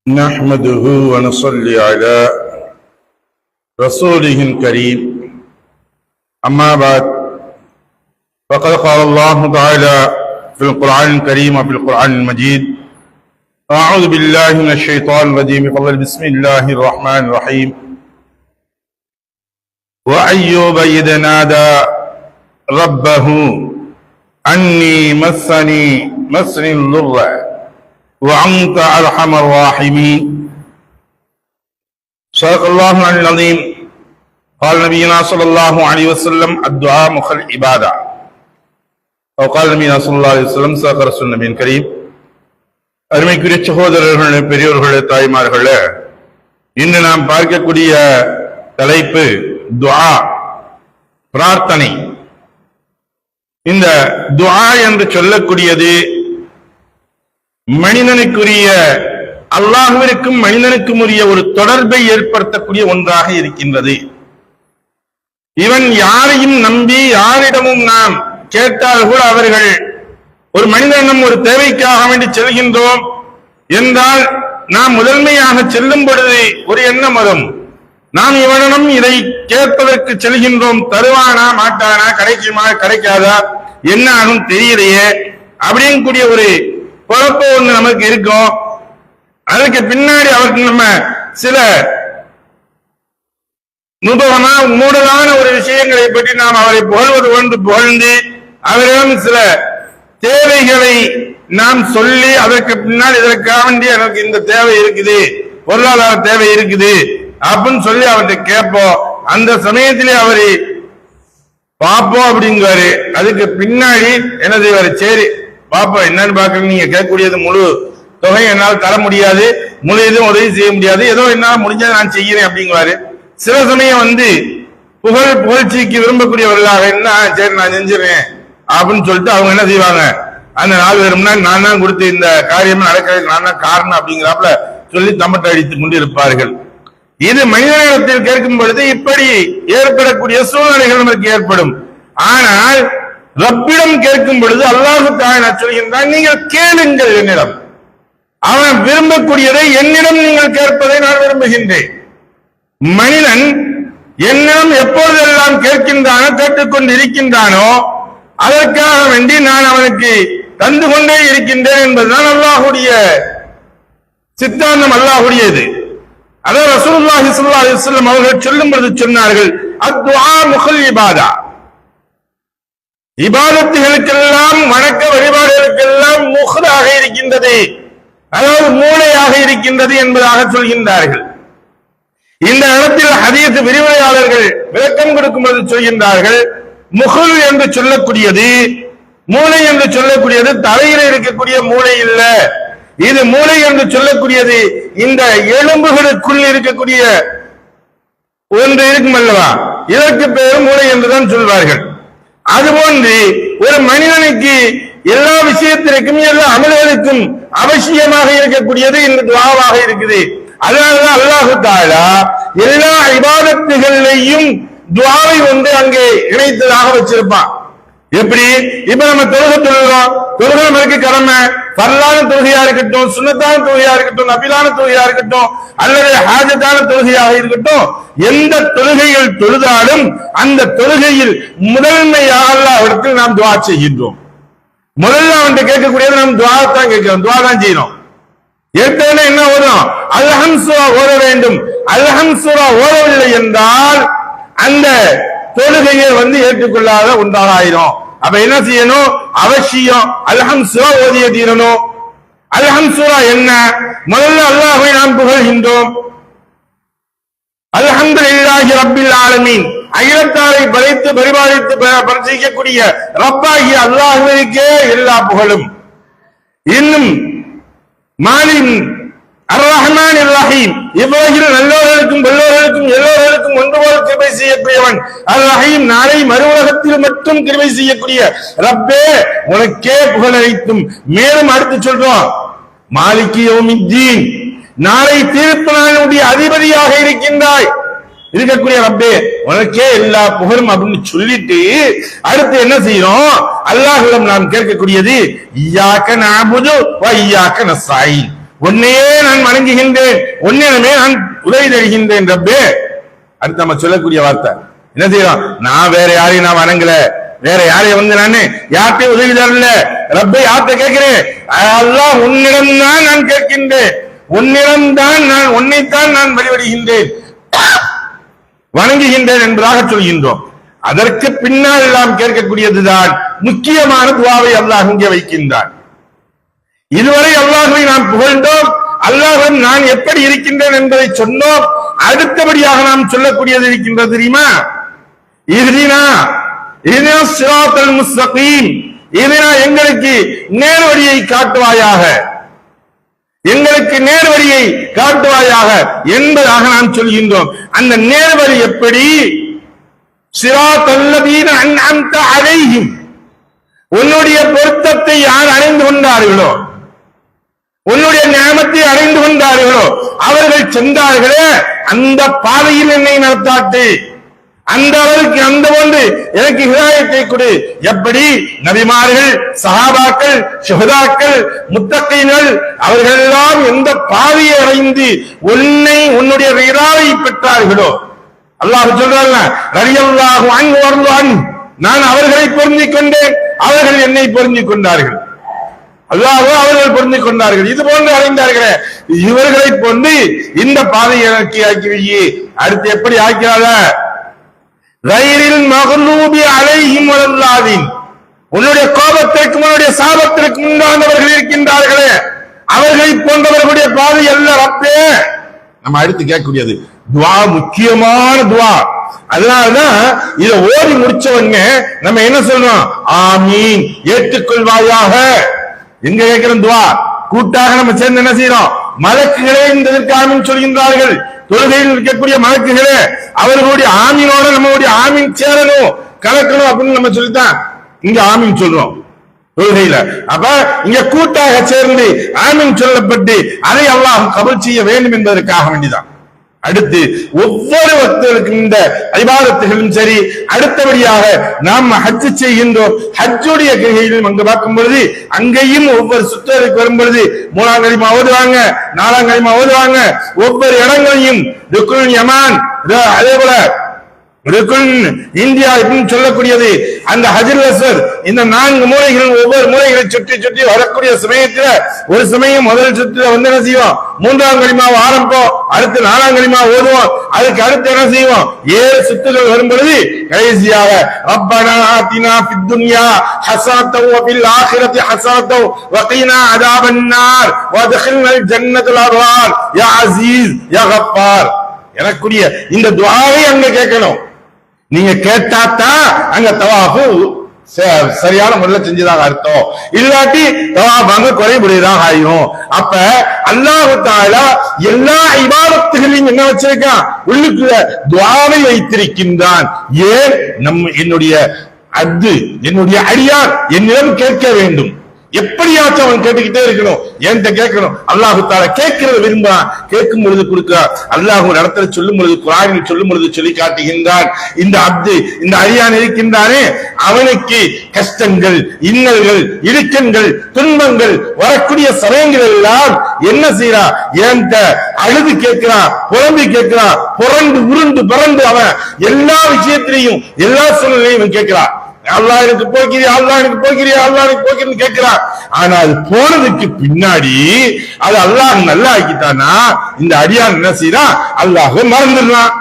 نحمده ونصلي على رسوله الكريم أما بعد فقد قال الله تعالى في القرآن الكريم وفي القرآن المجيد أعوذ بالله من الشيطان الرجيم بسم الله الرحمن الرحيم وأيوب إذ نادى ربه أني مسني الضر وأنت أرحم الراحمين صدق الله العظيم قال نبينا صلى الله عليه وسلم الدعاء مخ العبادة أو قال نبينا صلى الله عليه وسلم صدق رسول النبي الكريم அருமைக்குரிய சகோதரர்களே, பெரியோர்களே, தாய்மார்களே, இன்று நாம் பார்க்கக்கூடிய தலைப்பு துஆ, பிரார்த்தனை. இந்த துஆ என்று சொல்லக்கூடியது மனிதனுக்குரிய, அல்லாஹ்விற்கும் மனிதனுக்கும் உரிய ஒரு தொடர்பை ஏற்படுத்தக்கூடிய ஒன்றாக இருக்கின்றது. இவன் யாரையும் நம்பி யாரிடமும் நாம் கேட்டால் கூட அவர்கள் ஒரு மனிதனும் ஒரு தேவைக்காக வேண்டி செல்கின்றோம் என்றால் நாம் முதன்மையாக செல்லும் பொழுது ஒரு எண்ணம் வரும், நாம் இவனிடம் இதை கேட்பதற்கு செல்கின்றோம், தருவானா மாட்டானா, கிடைக்குமா கிடைக்காதா, என்ன ஆகும் தெரியலையே அப்படின்னு கூடிய ஒரு குழப்பம் ஒன்று நமக்கு இருக்கும். அதுக்கு பின்னாடி அவருக்கு நம்ம சில மூடலான ஒரு விஷயங்களை பற்றி நாம் அவரை புகழ்வது ஒன்று புகழ்ந்து அவரிடம் சில தேவைகளை நாம் சொல்லி அதற்கு பின்னால் இதற்காக வேண்டி எனக்கு இந்த தேவை இருக்குது, பொருளாதார தேவை இருக்குது அப்படின்னு சொல்லி அவர்கிட்ட கேட்போம். அந்த சமயத்திலே அவரு பாப்போம் அப்படிங்குவாரு. அதுக்கு பின்னாடி என்ன செய்வாரு, சரி பாப்போம் என்னன்னு பாக்குறீங்க, நீங்க கேட்கக்கூடியது முழு தொகை என்னால் தர முடியாது, முழு இதுவும் உதவி செய்ய முடியாது, ஏதோ என்னால் முடிஞ்சதை நான் செய்கிறேன் அப்படிங்குவாரு. சில சமயம் புகழ்ச்சிக்கு விரும்பக்கூடியவர்களாக என்ன, சரி நான் செஞ்சிருவேன் அப்படின்னு சொல்லிட்டு அவங்க என்ன செய்வாங்க, அந்த 4 பேர் முன்னாடி நான் தான் கொடுத்து இந்த காரியமா நடக்கிறதுக்கு நான் தான் காரணம் அப்படிங்கிறாப்புல சொல்லி தம்பட்டை அடித்துக் கொண்டு இருப்பார்கள். இது மனிதனிடத்தில் கேட்கும் பொழுது இப்படி ஏற்படக்கூடிய சூழ்நிலைகள் நமக்கு ஏற்படும். ஆனால் ரப்பிடம் கேட்கும் பொழுது அல்லாஹ் தஆலா சொல்கின்றான், நீங்கள் கேளுங்கள் என்னிடம், அவன் விரும்பக்கூடியதை என்னிடம் நீங்கள் கேட்பதை நான் விரும்புகின்றேன். மனிதன் என்னிடம் எப்பொழுதெல்லாம் கேட்கின்றானோ கேட்டுக்கொண்டு இருக்கின்றானோ அதற்காக வேண்டி நான் அவனுக்கு தந்து கொண்டே இருக்கின்றேன் என்பதுதான் அல்லாஹ்வுடைய சித்தாந்தம், அல்லாஹ்வுடையது. அதாவது ரசூலுல்லாஹி ஸல்லல்லாஹு அலைஹி வஸல்லம் அவர்கள் சொல்லும் பொழுது சொன்னார்கள், அத்துஆ முகல் இபாதா, இபாதத்துகளுக்கெல்லாம் வணக்க வழிபாடுகளுக்கெல்லாம் முகலாக இருக்கின்றது, அதாவது மூளையாக இருக்கின்றது என்பதாக சொல்கின்றார்கள். இந்த இடத்தில் ஹதீஸ் விரிவுரையாளர்கள் விளக்கம் கொடுக்கும் பொழுது சொல்கின்றார்கள், முகுல் என்று சொல்லக்கூடியது, மூளை என்று சொல்லக்கூடியது தலையில் இருக்கக்கூடிய மூளை இல்ல, இது மூளை என்று சொல்லக்கூடியது இந்த எலும்புகளுக்குள் இருக்கக்கூடிய ஒன்று இருக்கும் அல்லவா, இதற்கு பேர் மூளை என்றுதான் சொல்வார்கள். அதுபோன்று ஒரு மனிதனுக்கு எல்லா விஷயத்திற்கும் எல்லா அமல்களுக்கும் அவசியமாக இருக்கக்கூடியது இந்த துஆவாக இருக்குது. அதனாலதான் அல்லாஹ் தஆலா எல்லா இபாதத்துகளையும் துஆவை அங்கே இணைத்ததாக வச்சிருப்பான். எப்படி இப்ப நம்ம தொழுகை நமக்கு கடமை, ஃபர்லான தொழுகையா இருக்கட்டும், சுன்னத்தான தொழுகையா இருக்கட்டும், நபிலான தொழுகையா இருக்கட்டும், அல்லது ஹாஜத்தான தொழுகையாக இருக்கட்டும், எந்த தொழுகைகள் தொழுதாலும் அந்த தொழுகையில் முதன்மையாக அல்லாஹ்விடத்தில் நாம் துஆ செய்கின்றோம். முதல்ல அவன்கிட்ட கேட்கக்கூடியது நாம் துஆ தான் கேட்கிறோம், துஆ தான் செய்யணும். ஏற்கனவே என்ன ஓதும், அல்ஹம் சூரா ஓத வேண்டும். அல்ஹம் சூரா ஓதவில்லை என்றால் அந்த தொழுகையை ஏற்றுக்கொள்ளாத ஒன்றாக ஆயிரும். அப்ப என்ன செய்யணும், அவசியம் அல்ஹம் சூரா ஓதிய தீரணும். அல்ஹம் சூரா என்ன, முதல்ல அல்லாஹ்வை நாம் புகழ்கின்றோம். அல்ஹம்துலில்லாஹி ரப்பில் ஆலமீன், அகிலத்தாரை படைத்து பரிபாலித்து பரிசீலிக்கக்கூடிய ரப்பாகிய அல்லாஹ்விற்கே எல்லா புகழும். இன்னும் மாலிக் அர்-ரஹ்மான் அர்-ரஹீம், இவ்வுலகில் நல்லோர்களுக்கும் வல்லோர்களுக்கும் எல்லோர்களுக்கும் ஒன்று போல கிருபை செய்யக்கூடியவன் அர்-ரஹீம், நாளை மறு உலகத்தில் மட்டும் கிருபை செய்யக்கூடிய ரப்பே உனக்கே புகழ் அளித்தும். மேலும் அடுத்து சொல்றோம், மாலிகி யௌமித்தீன், நாளை தீர்ப்பு நாளுடைய அதிபதியாக இருக்கக்கூடிய ரப்பே உனக்கே எல்லா புகழும் அப்படின்னு சொல்லிட்டு அடுத்து என்ன செய்யறோம், அல்லாஹ்விடம் நாம் கேட்கக்கூடியது இய்யாக நஅபுது வ இய்யாக நஸ்தஈன், உன்னையே நான் வணங்குகின்றேன், உன்னிடமே நான் உதவி தருகின்றேன் ரப்பே. அடுத்து நம்ம சொல்லக்கூடிய வார்த்தை என்ன செய்யறோம்? நான் வேற யாரையும் நான் வணங்கல, வேற யாரையும் வந்து நானு யார்கிட்டையும் உதவி தரல, ரப்பை யார்கிட்ட கேட்கிறேன்? அல்லாஹ் உன்னிடம்தான் நான் கேட்கின்றேன், உன்னிடம்தான் நான் உன்னைத்தான் நான் வழிபடுகின்றேன், வணங்குகின்றேன் என்பதாக சொல்கின்றோம். அதற்கு பின்னால் எல்லாம் கேட்கக்கூடியதுதான் முக்கியமான துஆவை அல்லாஹ் இங்கே வைக்கின்றான். இதுவரை அல்லாஹ்வை நாம் புகழ்ந்தோம், அல்லாஹ்விடம் நான் எப்படி இருக்கின்றேன் என்பதை சொன்னோம். அடுத்தபடியாக நாம் சொல்லக்கூடியது இருக்கின்றது தெரியுமா? இஹ்தினா ஸிராத்தல் முஸ்தகீம், இஹ்தினா எங்களுக்கு நேர்வழியை காட்டுவாயாக, எங்களுக்கு நேர்வழியை காட்டுவாயாக என்பதாக நாம் சொல்கின்றோம். அந்த நேர்வழி எப்படி? ஸிராத்தல்லதீன அன்அம்த அலைஹிம், உன்னுடைய பொருத்தத்தை யார் அடைந்து கொண்டார்களோ, உன்னுடைய நியமத்தை அடைந்து கொண்டார்களோ அவர்கள் சென்றார்களே அந்த பாதையில் என்னை நடத்தாட்டு, அந்த அளவுக்கு அந்த ஒன்று எனக்கு ஹிதாயத்தை கொடு. எப்படி? நபிமார்கள், சஹாபாக்கள், ஷுஹதாக்கள், முத்தகீன்கள் அவர்கள் எல்லாம் எந்த பாதையை அடைந்து உன்னை உன்னுடைய ரிதாவை பெற்றார்களோ, அல்லாஹ் சொல்றாங்க ரலியல்லாஹு அன்ஹு வர்லான், நான் அவர்களை பொருந்திக் கொண்டேன், அவர்கள் என்னை பொருந்திக் கொண்டார்கள், அல்லாஹ் அவர்கள் பொருந்திக் கொண்டார்கள், இது போன்று அடைந்தார்களே இவர்களை போன்று இந்த பாதையை ஆக்கி. அடுத்து எப்படி ஆக்கிறாத? கைரில் மக்லூபி அலைஹிம் வலல்லாதீன், உன்னுடைய கோபத்திற்கும் உன்னுடைய சாபத்திற்கும் உண்டானவர்கள் இருக்கின்றார்களே அவர்களை போன்றவர்களுடைய பாதை அல்ல ரப்பே. நம்ம அடுத்து கேட்கக்கூடியது துஆ, முக்கியமான துஆ. அதனாலதான் இதை ஓடி முடிச்சவங்க நம்ம என்ன சொல்றோம்? ஆமீன், ஏற்றுக்கொள்வாயாக. எங்க கேட்கிறோம்? துஆ கூட்டாக நம்ம சேர்ந்து என்ன செய்யறோம்? மலக்குகளே இந்த ஆமீன் சொல்கின்றார்கள். தொழுகையில் இருக்கக்கூடிய மலக்குகளே அவர்களுடைய ஆமீனோட நம்மளுடைய ஆமீன் சேரணும், கலக்கணும் அப்படின்னு நம்ம சொல்லித்தான் இங்க ஆமீன் சொல்றோம் தொழுகையில. அப்ப இங்க கூட்டாக சேர்ந்து ஆமீன் சொல்லப்பட்டு அதை அல்லாஹ் கபூல் செய்ய வேண்டும் என்பதற்காக வேண்டிதான். அடுத்து ஒவ்வொரு பக்தர்களுக்கும் இந்த இபாதத்துகளும் சரி. அடுத்தபடியாக நாம் ஹஜ் செய்கின்றோம், ஹஜ்ஜுடைய கையிலும் அங்கு பார்க்கும் பொழுது அங்கேயும் ஒவ்வொரு சுற்றுக்கு வரும் பொழுது 3ஆம் கலிமா ஓதுவாங்க, 4ஆம் கலிமா ஓதுவாங்க. ஒவ்வொரு இடங்களையும் ருக்குன் யமான், அதே போல ருக்குன் இந்தியா அப்படின்னு சொல்லக்கூடியது அந்த ஹஜ்ருல் அஸ்வத், இந்த 4 மூலைகள் ஒவ்வொரு மூலைகளை சுற்றி சுற்றி வரக்கூடிய சமயத்துல ஒரு சமயம் முதல் சுற்றுல வந்து என்ன செய்வோம்? 3ஆம் கலிமாவை ஆரம்பிப்போம், அடுத்து 4ஆம் கலிமா ஓதுவோம், அதுக்கு அடுத்து என்ன செய்வோம்? 7 சுற்றுகள் வரும் பொழுது கடைசியாக ரப்பனா ஆத்தினா ஃபித் துன்யா ஹஸனத்தன் வ ஃபில் ஆখিরাতি ஹஸனத்தன் வ கீனா அஸாபன்னார் வத்கில்னல் ஜன்னத்துல் அப்ரார் யா அஸீஸ் யா கஃபார் எனக்குரிய இந்த துஆவை அங்க கேட்கணும். நீங்க கேட்டாதான் அங்க தவாஃபு சரியான முறையில் செஞ்சதாக அர்த்தம், இல்லாட்டி தவாஃப் அங்க குறைபடுவதாக ஆயிரும். அப்ப அல்லாஹ் தஆலா எல்லா இபாதத்துகளையும் என்ன வச்சிருக்கான்? உள்ளுக்குள்ள துஆவை வைத்திருக்கின்றான். ஏன்? என்னுடைய அப்து, என்னுடைய அடியார் என்னிடம் கேட்க வேண்டும். எப்படியாச்சும் அவன் கேட்டுக்கிட்டே இருக்கணும், என்கிட்ட கேட்கணும். அல்லாஹ் தஆலா கேட்கிறத விரும்புறான், கேட்கும் பொழுது கொடுக்கிறான். அல்லாஹ் ஒரு இடத்துல சொல்லும் பொழுது, குர்ஆனில் சொல்லும் பொழுது சொல்லி காட்டுகின்றான், இந்த அப்து, இந்த அடியான் இருக்கின்றானே அவனுக்கு கஷ்டங்கள், இன்னல்கள், இடுக்கண்கள், துன்பங்கள் வரக்கூடிய சமயங்கள் எல்லாம் என்ன செய்யறான்? என்கிட்ட அழுது கேட்கிறான், புலம்பி கேட்கிறான், புரண்டு உருண்டு பறந்து அவன் எல்லா விஷயத்திலையும் எல்லா சூழ்நிலையும் கேட்கிறான். அல்லாஹ் எனக்கு போக்கிறியா, அல்லாஹ் எனக்கு போக்கிறியா, அல்லாஹ் எனக்கு போக்கிறேன்னு கேட்கிறான். ஆனா அது போனதுக்கு பின்னாடி அது அல்லாஹ் நல்லா ஆக்கிட்டானா இந்த அடியான் என்ன செய்யறான்? அல்லாஹ் மறந்துடுறான்.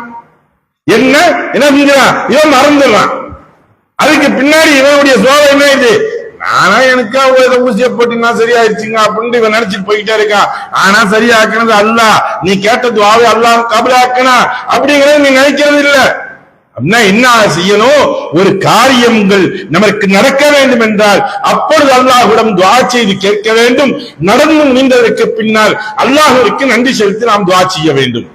என்ன செஞ்சான்? இவன் மறந்துடுறான். அதுக்கு பின்னாடி இவனுடைய சோதனை என்ன? இது ஆனா எனக்கா ஊசிய போட்டு நான் சரியாயிருச்சுங்க அப்படின்னு இவன் நினைச்சிட்டு போய்கிட்டே இருக்கான். ஆனா சரியாக்குனது அல்லாஹ், நீ கேட்ட துஆவை அல்லாஹ் கபூலாக்குனா அப்படிங்கறது நீ நினைக்கிறது இல்ல. என்ன செய்யணும்? ஒரு காரியங்கள் நமக்கு நடக்க வேண்டும் என்றால் அப்பொழுது அல்லாஹ்விடம் துஆ செய்து கேட்க வேண்டும். நடந்து முடிந்ததற்கு பின்னால் அல்லாஹ்விற்கு நன்றி செலுத்தி நாம் துஆ செய்ய வேண்டும்.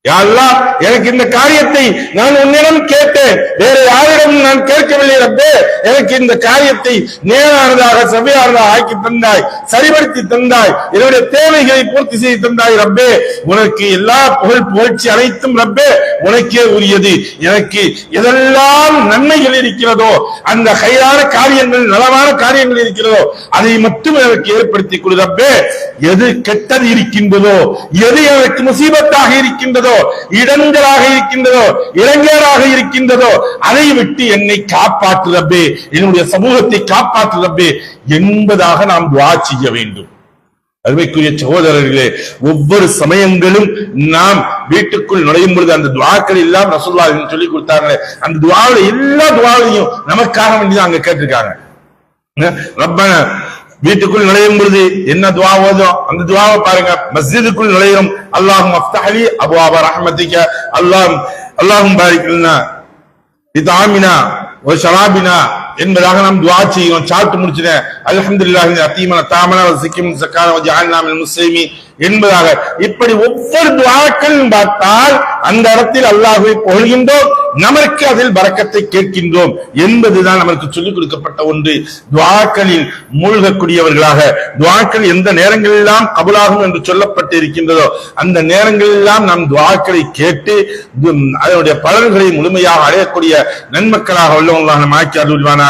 யா அல்லாஹ், எனக்கு இந்த காரியத்தை நான் உன்னிடம் கேட்டேன், வேற யாரிடம் நான் கேட்கவில்லை ரப்பே. எனக்கு இந்த காரியத்தை நேரானதாக செவ்வையானதாக ஆக்கி தந்தாய், சரிபடுத்தி தந்தாய், என்னுடைய தேவைகளை பூர்த்தி செய்து தந்தாய் ரப்பே. உனக்கு எல்லா புகழ்ச்சி அனைத்தும் ரப்பே உனக்கே உரியது. எனக்கு எதெல்லாம் நன்மைகள் இருக்கிறதோ, அந்த கையான காரியங்கள், நலமான காரியங்கள் இருக்கிறதோ, அதை மட்டும் எனக்கு ஏற்படுத்திக் கொடு ரப்பே. எது கெட்டது இருக்கின்றதோ, எது எனக்கு முசீபத்தாக இருக்கின்றதோ, இடங்களாக இருக்கின்றதோ, இளைஞராக இருக்கின்றதோ, அதை விட்டு என்னை காப்பாற்று ரப்பே, என்னுடைய சமூகத்தை காப்பாற்று ரப்பே என்பதாக நாம் துஆ செய்ய வேண்டும். அருமைக்குரிய சகோதரர்களே, ஒவ்வொரு சமயங்களும் நாம் வீட்டுக்குள் நுழையும் பொழுது அந்த துஆக்கள் எல்லாம் ரசூலுல்லாஹ் சொல்லி கொடுத்தாங்களே, அந்த துஆவுல எல்லா துஆவையும் நமக்காக வேண்டி அங்க கேட்டிருக்காங்க. ரப்பனா, வீட்டுக்குள் நுழையும் பொழுது என்ன துஆ ஓதும், அந்த துஆவை பாருங்க. மஸ்ஜிதுக்குள் நுழையும், அல்லாஹும்ம அஃப்தஹ் லி அப்வாப ரஹ்மத்திக, அல்லாஹும்ம பாரிக் லனா பிதாமினா வ ஷராபினா என்பதாக நாம் துஆ செய்கிறோம். சாப்பிட்டு முடிச்சிட்டேன், அல்ஹம்துலில்லாஹி அத்தீமன தாமன வ சிக்கிம் சக்கான வ ஜஅல்னா மினல் முஸ்லிமீன் என்பதாக. இப்படி ஒவ்வொரு துஆக்கள் பார்த்தால் அந்த இடத்தில் அல்லாஹ்வை புகழ்கின்றோம், நமக்கு அதில் பரக்கத்தை கேட்கின்றோம் என்பதுதான் நமக்கு சொல்லிக் கொடுக்கப்பட்ட ஒன்று. துஆக்களில் மூழ்கக்கூடியவர்களாக, துஆக்கள் எந்த நேரங்களெல்லாம் கபூலாகும் என்று சொல்லப்பட்டு இருக்கின்றதோ அந்த நேரங்களெல்லாம் நாம் துஆக்களை கேட்டு அதனுடைய பலன்களை முழுமையாக அடையக்கூடிய நன்மக்களாக உள்ளவங்களாக நாம் ஆக்கி அருள்வானாக.